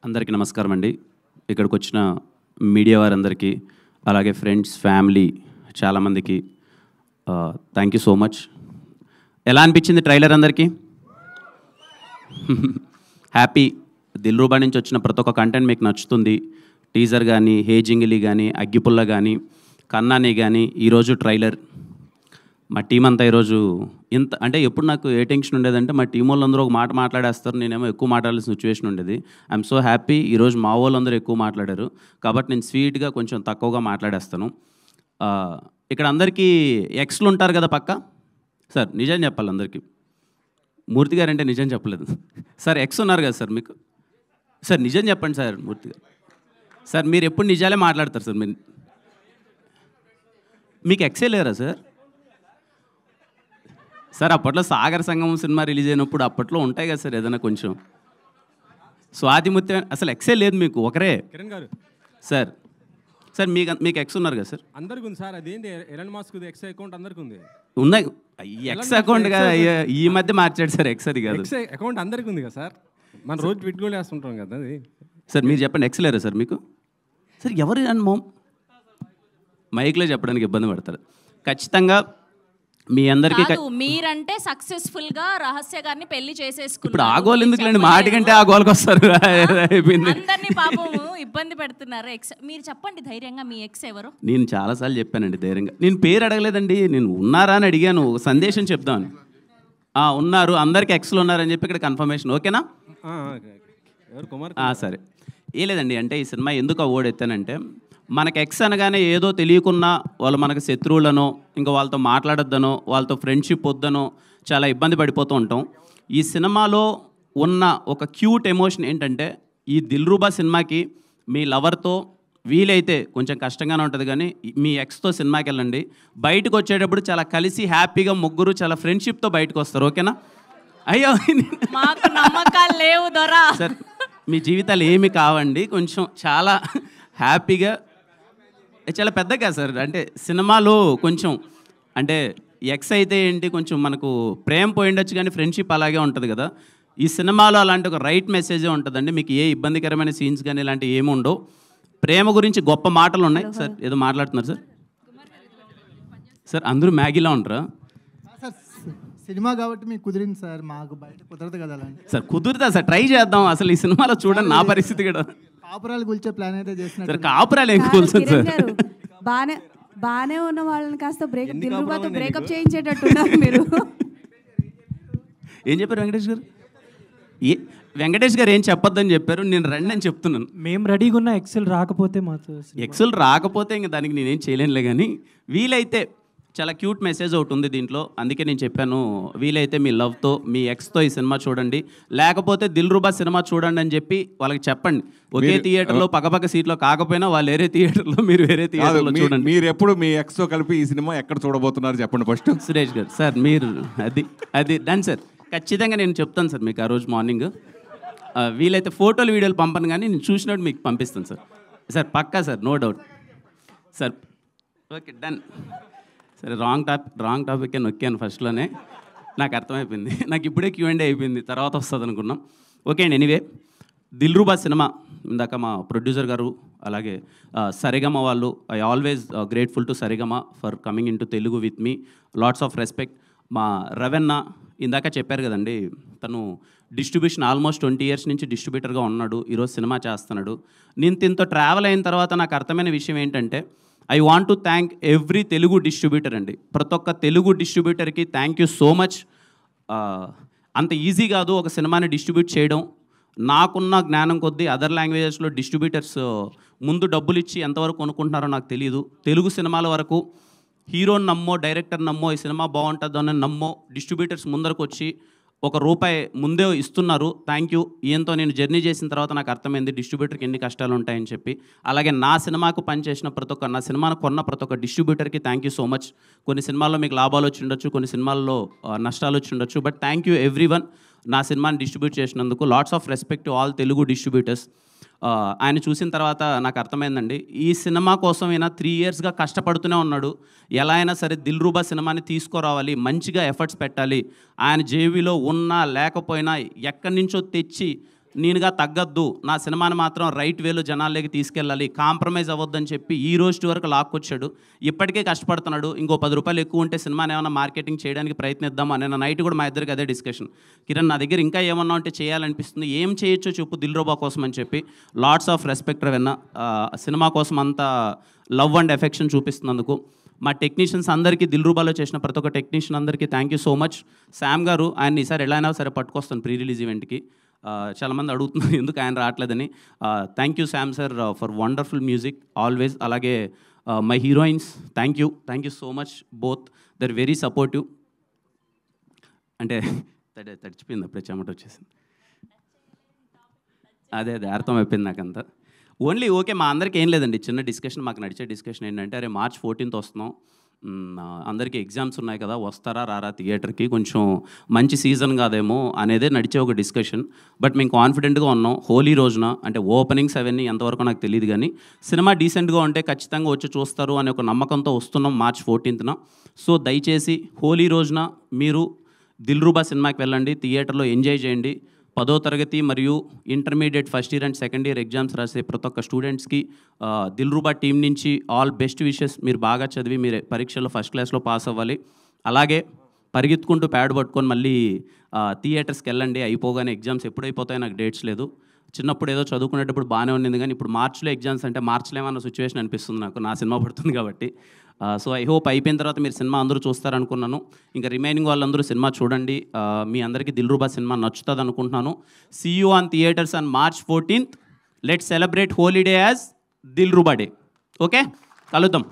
అందరికీ నమస్కారం అండి. ఇక్కడికి వచ్చిన మీడియా వారందరికీ, అలాగే ఫ్రెండ్స్, ఫ్యామిలీ చాలామందికి థ్యాంక్ యూ సో మచ్. ఎలా అనిపించింది ట్రైలర్ అందరికీ? హ్యాపీ. దిల్రూబా నుంచి వచ్చిన ప్రతి ఒక్క కంటెంట్ మీకు నచ్చుతుంది. టీజర్ కానీ, హే జింగిలి కానీ, అగ్గిపుల్ల కానీ, కన్నాని కానీ, ఈరోజు ట్రైలర్. మా టీం అంతా ఈరోజు ఇంత అంటే ఎప్పుడు నాకు ఏ టెన్షన్ ఉండేదంటే మా టీం వాళ్ళందరూ ఒక మాట మాట్లాడేస్తారు, నేనేమో ఎక్కువ మాట్లాడాల్సిన సిచ్యువేషన్ ఉండేది. ఐఎమ్ సో హ్యాపీ ఈరోజు మా వాళ్ళందరూ ఎక్కువ మాట్లాడారు కాబట్టి నేను స్వీట్గా కొంచెం తక్కువగా మాట్లాడేస్తాను. ఇక్కడ అందరికీ ఎక్స్లు ఉంటారు కదా పక్క. సార్ నిజం చెప్పాలి అందరికీ. మూర్తి గారు అంటే నిజం చెప్పలేదు సార్. ఎక్స్ ఉన్నారు కదా సార్ మీకు. సార్ నిజం చెప్పండి సార్. మూర్తి గారు సార్ మీరు ఎప్పుడు నిజాలే మాట్లాడతారు సార్. మీరు మీకు ఎక్సే లేరా సార్? సార్ అప్పట్లో సాగర్ సంగమం సినిమా రిలీజ్ అయినప్పుడు అప్పట్లో ఉంటాయి కదా సార్ ఏదైనా కొంచెం. స్వాతి ముత్యం అసలు ఎక్సే లేదు మీకు. ఒకరే కిరణ్ గారు సార్. సార్ మీకు ఎక్స్ ఉన్నారు కదా సార్? అందరికి ఉంది సార్. అదేంటి ఎలన్ మస్క్ ఎక్స్ అకౌంట్ అందరికి ఉంది. ఉన్నాయి. ఎక్స్ అకౌంట్ కదా ఈ మధ్య మార్చాడు సార్. ఎక్స్ అది కాదు. ఎక్స్ అకౌంట్ అందరికి ఉంది కదా సార్. మనం రోజు పెట్టుకొని వేస్తుంటాం కదా అది. సార్ మీరు చెప్పండి, ఎక్స్ లేరా సార్ మీకు? సార్ ఎవరు మైక్లో చెప్పడానికి ఇబ్బంది పడతారు. ఖచ్చితంగా మీ అందరికీ మీరంటే సక్సెస్ఫుల్ గా రహస్య గారిని పెళ్లి చేసేసుకున్నారు. ఇప్పుడు ఆ గోల్ ఎందుకులేండి, మాటి కంటే ఆ గోల్కి వస్తారు. అందరినీ పాపము ఇబ్బంది పెడుతున్నారు. ఎక్స్ మీరు చెప్పండి ధైర్యంగా, మీ ఎక్స్ ఎవరు? నేను చాలాసార్లు చెప్పానండి ధైర్యంగా. నేను పేరు అడగలేదండి, నేను ఉన్నారా అని అడిగాను. సందేశం చెప్దామని. ఉన్నారు, అందరికి ఎక్స్లు ఉన్నారని చెప్పి ఇక్కడ కన్ఫర్మేషన్. ఓకేనా? ఎవరు కుమార్? సరే. ఏ లేదండి, అంటే ఈ సినిమా ఎందుకు అవార్డు ఎత్తానంటే మనకు ఎక్స్ అనగానే ఏదో తెలియకున్నా వాళ్ళు మనకు శత్రువులనో, ఇంకా వాళ్ళతో మాట్లాడొద్దనో, వాళ్ళతో ఫ్రెండ్షిప్ వద్దనో చాలా ఇబ్బంది పడిపోతూ ఉంటాం. ఈ సినిమాలో ఉన్న ఒక క్యూట్ ఎమోషన్ ఏంటంటే ఈ దిల్రూబా సినిమాకి మీ లవర్తో వీలైతే కొంచెం కష్టంగానే ఉంటుంది కానీ మీ ఎక్స్తో సినిమాకి వెళ్ళండి. బయటకు వచ్చేటప్పుడు చాలా కలిసి హ్యాపీగా ముగ్గురు చాలా ఫ్రెండ్షిప్తో బయటకు వస్తారు. ఓకేనా? అయ్యో మాకు నమ్మకాలు లేవు దొరా. సార్ మీ జీవితాలు ఏమి కావండి, కొంచెం చాలా హ్యాపీగా, చాలా పెద్దగా సార్. అంటే సినిమాలో కొంచెం అంటే ఎక్స్ అయితే ఏంటి, కొంచెం మనకు ప్రేమ పోయిండొచ్చు కానీ ఫ్రెండ్షిప్ అలాగే ఉంటుంది కదా. ఈ సినిమాలో అలాంటి ఒక రైట్ మెసేజే ఉంటుందండి. మీకు ఏ ఇబ్బందికరమైన సీన్స్ కానీ ఇలాంటివి ఏమి ఉండవు. ప్రేమ గురించి గొప్ప మాటలు ఉన్నాయి. సార్ ఏదో మాట్లాడుతున్నారు సార్. సార్ అందరూ మ్యాగీలో ఉంటారా సార్? సినిమా కాబట్టి మీకు కుదిరింది సార్, మాకు బయట కుదరదు కదా అలాంటి. సార్ కుదురుతా సార్, ట్రై చేద్దాం. అసలు ఈ సినిమాలో చూడండి నా పరిస్థితి కూడా. కాపురాలు కూల్చే ప్లాన్ అయితే చేసిన సార్. కాపురాలు ఏం కూల్చండి సార్. బానే ఉన్న వాళ్ళని కాస్త దిల్రూబాతో బ్రేకప్ చేయించేటట్టున్నారు మీరు. ఏం చెప్పారు వెంకటేష్ గారు? వెంకటేష్ గారు ఏం చెప్పొద్దని చెప్పారు, నేను రండి అని చెప్తున్నాను. మేము రెడీగా ఉన్న ఎక్సెల్ రాకపోతే ఎక్సెల్ రాకపోతే ఇంకా దానికి నేనేం చేయలేనులే కానీ వీలైతే చాలా క్యూట్ మెసేజ్ ఒకటి ఉంది దీంట్లో. అందుకే నేను చెప్పాను వీలైతే మీ లవ్తో మీ ఎక్స్తో ఈ సినిమా చూడండి, లేకపోతే దిల్రూబా సినిమా చూడండి అని చెప్పి వాళ్ళకి చెప్పండి. ఒకే థియేటర్లో పక్కపక్క సీట్లో కాకపోయినా వాళ్ళు వేరే థియేటర్లో, మీరు వేరే థియేటర్లో చూడండి. మీరు ఎప్పుడు మీ ఎక్స్తో కలిపి ఈ సినిమా ఎక్కడ చూడబోతున్నారు చెప్పండి ఫస్ట్. సురేష్ గారు సార్ మీరు అది డన్ సార్. ఖచ్చితంగా నేను చెప్తాను సార్ మీకు ఆ రోజు మార్నింగ్. వీలైతే ఫోటోలు వీడియోలు పంపను కానీ నేను చూసినట్టు మీకు పంపిస్తాను సార్. సార్ పక్కా sir, no doubt sir. Okay done. సరే రాంగ్ టాపిక్ నొక్కాను ఫస్ట్లోనే, నాకు అర్థమైపోయింది. నాకు ఇప్పుడే Q&A అయిపోయింది, తర్వాత వస్తుంది అనుకున్నాం. ఓకే అండి. ఎనీవే దిల్రూబా సినిమా ఇందాక మా ప్రొడ్యూసర్ గారు అలాగే సరిగమ వాళ్ళు, I always grateful to Sarigama for coming in to Telugu with me. Lots of respect. మా రవెన్న ఇందాక చెప్పారు కదండి, తను డిస్ట్రిబ్యూషన్ ఆల్మోస్ట్ 20 years నుంచి డిస్ట్రిబ్యూటర్గా ఉన్నాడు. ఈరోజు సినిమా చేస్తున్నాడు. నేను దీంతో ట్రావెల్ అయిన తర్వాత నాకు అర్థమైన విషయం ఏంటంటే I want to thank every Telugu distributor అండి. ప్రతి ఒక్క తెలుగు డిస్ట్రిబ్యూటర్కి థ్యాంక్ యూ సో మచ్. అంత ఈజీ కాదు ఒక సినిమాని డిస్ట్రిబ్యూట్ చేయడం. నాకున్న జ్ఞానం కొద్దీ అదర్ లాంగ్వేజెస్లో డిస్ట్రిబ్యూటర్స్ ముందు డబ్బులు ఇచ్చి ఎంతవరకు కొనుక్కుంటున్నారో నాకు తెలియదు. తెలుగు సినిమాల వరకు హీరోని నమ్మో, డైరెక్టర్ నమ్మో, ఈ సినిమా బాగుంటుందని నమ్మో డిస్ట్రిబ్యూటర్స్ ముందరకు వచ్చి ₹1 ముందే ఇస్తున్నారు. Thank you. ఈయంతో నేను జర్నీ చేసిన తర్వాత నాకు అర్థమైంది డిస్ట్రిబ్యూటర్కి ఎన్ని కష్టాలు ఉంటాయని చెప్పి. అలాగే నా సినిమాకు పనిచేసిన నా సినిమాను కొన్న ప్రతి ఒక్క డిస్ట్రిబ్యూటర్కి థ్యాంక్ యూ సో మచ్. కొన్ని సినిమాల్లో మీకు లాభాలు వచ్చి ఉండొచ్చు, కొన్ని సినిమాల్లో నష్టాలు వచ్చి ఉండొచ్చు, బట్ థ్యాంక్ యూ ఎవ్రీవన్ నా సినిమాని డిస్ట్రిబ్యూట్ చేసినందుకు. Lots of respect to all Telugu distributors. ఆయన చూసిన తర్వాత నాకు అర్థమైందండి ఈ సినిమా కోసం ఈయన 3 yearsగా కష్టపడుతూనే ఉన్నాడు. ఎలా అయినా సరే దిల్రూబా సినిమాని తీసుకురావాలి, మంచిగా ఎఫర్ట్స్ పెట్టాలి. ఆయన జేబీలో ఉన్నా లేకపోయినా ఎక్కడి నుంచో తెచ్చి నేనుగా తగ్గద్దు, నా సినిమాని మాత్రం రైట్ వేలో జనాల్లోకి తీసుకెళ్ళాలి, కాంప్రమైజ్ అవ్వద్దని చెప్పి ఈ రోజు వరకు లాక్కొచ్చాడు. ఇప్పటికే కష్టపడుతున్నాడు. ఇంకో 10 రూపాయలు ఎక్కువ ఉంటే సినిమాని ఏమైనా మార్కెటింగ్ చేయడానికి ప్రయత్నిద్దాం అనే నైట్ కూడా మా ఇద్దరికి అదే డిస్కషన్. కిరణ్, నా దగ్గర ఇంకా ఏమన్నా ఉంటే చేయాలనిపిస్తుంది, ఏం చేయొచ్చో చెప్పు దిల్రుబా కోసం అని చెప్పి. Lots of respect Ravanna, cinema కోసం అంత లవ్ అండ్ ఎఫెక్షన్ చూపిస్తున్నందుకు. మా టెక్నీషియన్స్ అందరికీ, దిల్రుబాలో చేసిన ప్రతి ఒక్క టెక్నీషియన్ అందరికీ thank you so much. Sam గారు, ఆయన ఈసారి ఎలా అయినా సరే పట్టుకొస్తాను ప్రీ రిలీజ్ ఈవెంట్కి. చాలామంది అడుగుతున్నారు ఎందుకు ఆయన రావట్లేదని. Thank you Sam sir for wonderful music always. అలాగే my heroines, thank you so much both, they're very supportive. అంటే తడిచిపోయింది అప్పుడే, చెమట వచ్చేసింది. అదే అర్థం అయిపోయింది నాకంతా. ఓన్లీ ఓకే, మా అందరికీ ఏం లేదండి, చిన్న డిస్కషన్, మాకు నడిచే డిస్కషన్ ఏంటంటే, అరే March 14th వస్తున్నాం, అందరికీ ఎగ్జామ్స్ ఉన్నాయి కదా, వస్తారా రారా థియేటర్కి, కొంచెం మంచి సీజన్ కాదేమో అనేదే నడిచే ఒక డిస్కషన్. బట్ మేము కాన్ఫిడెంట్గా ఉన్నాం. హోలీ రోజున, అంటే ఓపెనింగ్స్ అవన్నీ ఎంతవరకు నాకు తెలియదు కానీ, సినిమా డీసెంట్గా ఉంటే ఖచ్చితంగా వచ్చి చూస్తారు అనే ఒక నమ్మకంతో వస్తున్నాం March 14th. సో దయచేసి హోలీ రోజున మీరు దిల్రుబా సినిమాకి వెళ్ళండి, థియేటర్లో ఎంజాయ్ చేయండి. 10వ తరగతి మరియు intermediate first year and second year exams రాసే ప్రతి ఒక్క స్టూడెంట్స్కి దిల్రుబా టీం నుంచి ఆల్ బెస్ట్ విషెస్. మీరు బాగా చదివి మీరు పరీక్షల్లో ఫస్ట్ క్లాస్లో పాస్ అవ్వాలి. అలాగే పరిగెత్తుకుంటూ ప్యాడ్ పట్టుకొని మళ్ళీ థియేటర్స్కి వెళ్ళండి. అయిపోగానే ఎగ్జామ్స్ ఎప్పుడు అయిపోతాయో నాకు డేట్స్ లేదు. చిన్నప్పుడు ఏదో చదువుకునేటప్పుడు బాగానే ఉండింది కానీ ఇప్పుడు మార్చ్లో ఎగ్జామ్స్ అంటే మార్చ్లో ఏమన్నా సిచ్యువేషన్ అనిపిస్తుంది నాకు, నా సినిమా పడుతుంది కాబట్టి. సో ఐ హోప్ అయిపోయిన తర్వాత మీరు సినిమా అందరూ చూస్తారనుకున్నాను. ఇంకా రిమైనింగ్ వాళ్ళందరూ సినిమా చూడండి. మీ అందరికీ దిల్రుబా సినిమా నచ్చుతుంది అనుకుంటున్నాను. See you on theatres on March 14th. Let's celebrate holiday as Dilruba day. Okay, కలుద్దాం.